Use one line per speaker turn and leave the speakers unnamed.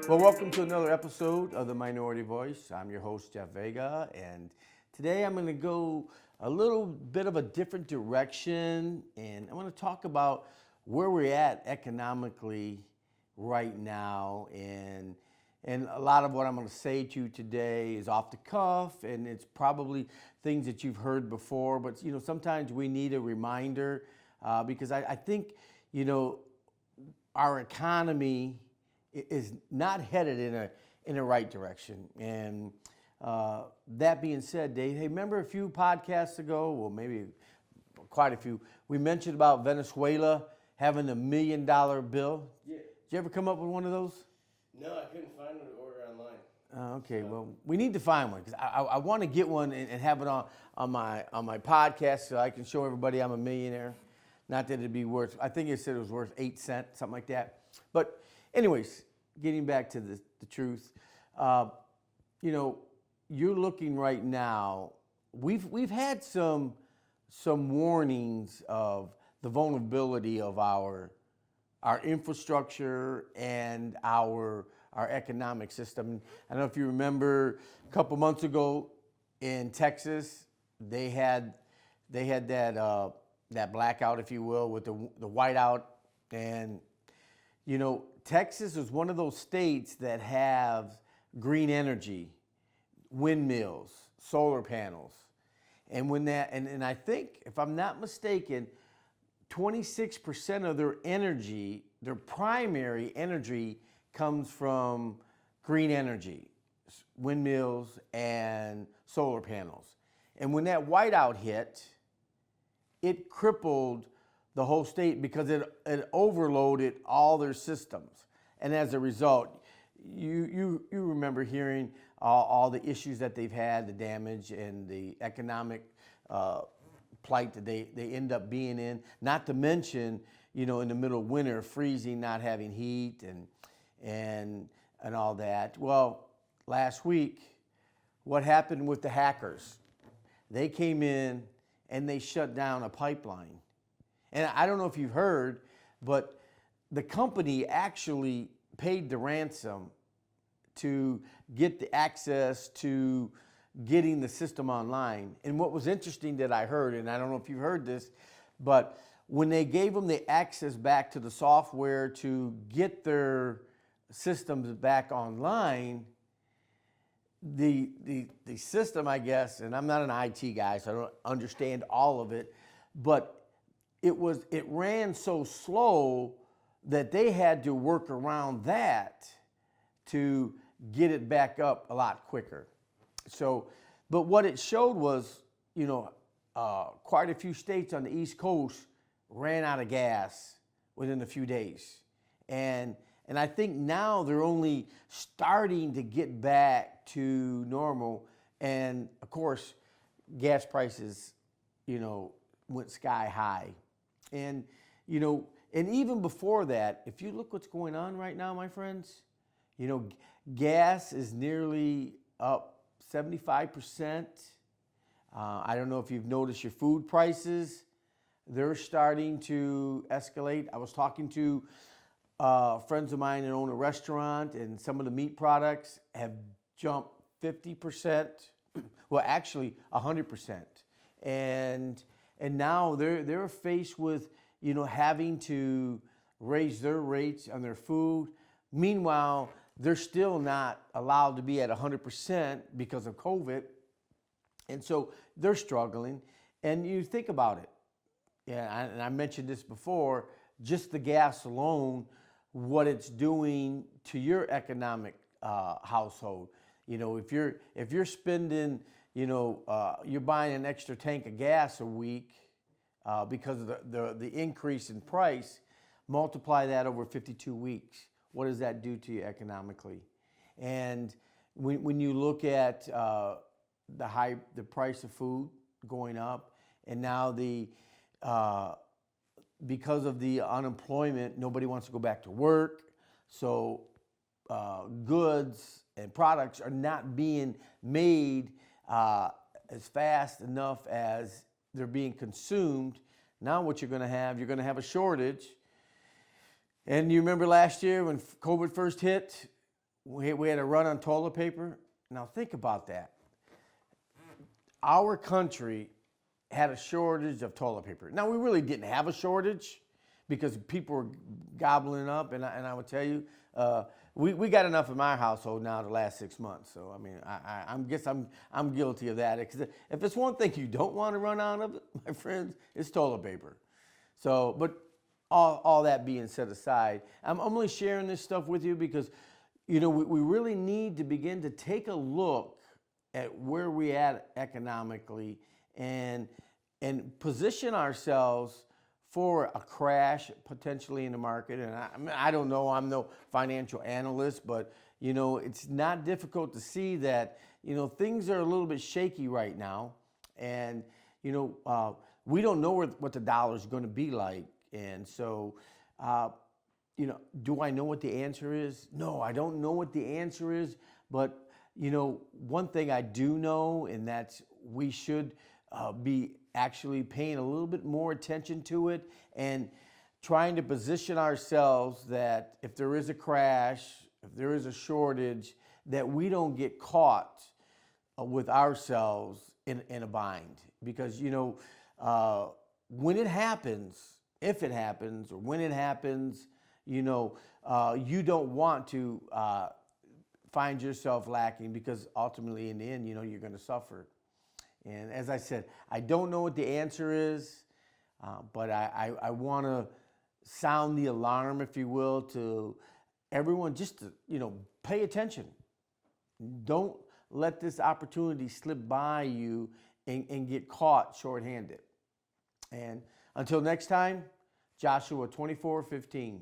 Well, welcome to another episode of The Minority Voice. I'm your host, Jeff Vega, and today I'm going to go a little bit of a different direction, and I want to talk about where we're at economically right now, and a lot of what I'm going to say to you today is off the cuff, and it's probably things that you've heard before, but sometimes we need a reminder because I think our economy is not headed in a right direction. And that being said, Dave, hey, remember a few podcasts ago, well, maybe quite a few, we mentioned about Venezuela having $1 million bill.
Yeah.
Did you ever come up with one of those?
No, I couldn't find one to order online.
Okay, well, we need to find one because I want to get one and have it on my podcast so I can show everybody I'm a millionaire. Not that it'd be worth, I think it said it was worth 8 cents, something like that. But anyways, getting back to the truth, you're looking right now, we've had some warnings of the vulnerability of our infrastructure and our economic system. I don't know if you remember a couple months ago in Texas, they had that blackout, if you will, with the whiteout. And Texas is one of those states that have green energy, windmills, solar panels. And when that, and I think, if I'm not mistaken, 26% of their energy, their primary energy, comes from green energy, windmills and solar panels. And when that whiteout hit, it crippled the whole state because it overloaded all their systems. And as a result, you remember hearing all the issues that they've had, the damage and the economic plight that they end up being in, not to mention, in the middle of winter, freezing, not having heat and all that. Well, last week, what happened with the hackers? They came in and they shut down a pipeline. And I don't know if you've heard, but the company actually paid the ransom to get the access to getting the system online. And what was interesting that I heard, and I don't know if you've heard this, but when they gave them the access back to the software to get their systems back online, the system, I guess, and I'm not an IT guy, so I don't understand all of it, but it ran so slow that they had to work around that to get it back up a lot quicker. So, but what it showed was, quite a few states on the East Coast ran out of gas within a few days. And I think now they're only starting to get back to normal. And of course, gas prices, went sky high. And, and even before that, if you look what's going on right now, my friends, gas is nearly up 75%. I don't know if you've noticed your food prices. They're starting to escalate. I was talking to friends of mine that own a restaurant, and some of the meat products have jumped 50%. Well, actually 100%. And now they're faced with, having to raise their rates on their food. Meanwhile, they're still not allowed to be at 100% because of COVID. And so they're struggling. And you think about it. Yeah, and I mentioned this before, just the gas alone, what it's doing to your economic household. If you're spending, you're buying an extra tank of gas a week because of the increase in price, multiply that over 52 weeks. What does that do to you economically? And when you look at the price of food going up, and now because of the unemployment, nobody wants to go back to work. So goods and products are not being made as fast enough as they're being consumed. Now what you're going to have a shortage. And you remember last year when COVID first hit, we had a run on toilet paper. Now think about that. Our country had a shortage of toilet paper. Now we really didn't have a shortage because people were gobbling up, and I would tell you, we got enough in my household now to last 6 months. So I mean, I guess I'm guilty of that. Because if it's one thing you don't want to run out of, my friends, it's toilet paper. So, but all that being set aside, I'm only sharing this stuff with you because, you know, we really need to begin to take a look at where we at economically and position ourselves for a crash potentially in the market. And I mean, I don't know, I'm no financial analyst, but you know, it's not difficult to see that, you know, things are a little bit shaky right now. And, you know, we don't know what the dollar is going to be like. And so, you know, do I know what the answer is? No, I don't know what the answer is. But, you know, one thing I do know, and that's we should be actually paying a little bit more attention to it and trying to position ourselves that if there is a crash, if there is a shortage, that we don't get caught with ourselves in a bind. Because, you know, when it happens, if it happens, or when it happens, you know, you don't want to find yourself lacking, because ultimately in the end, you know, you're going to suffer. And as I said, I don't know what the answer is, but I want to sound the alarm, if you will, to everyone, just to, you know, pay attention. Don't let this opportunity slip by you and get caught shorthanded. And until next time, Joshua 24:15.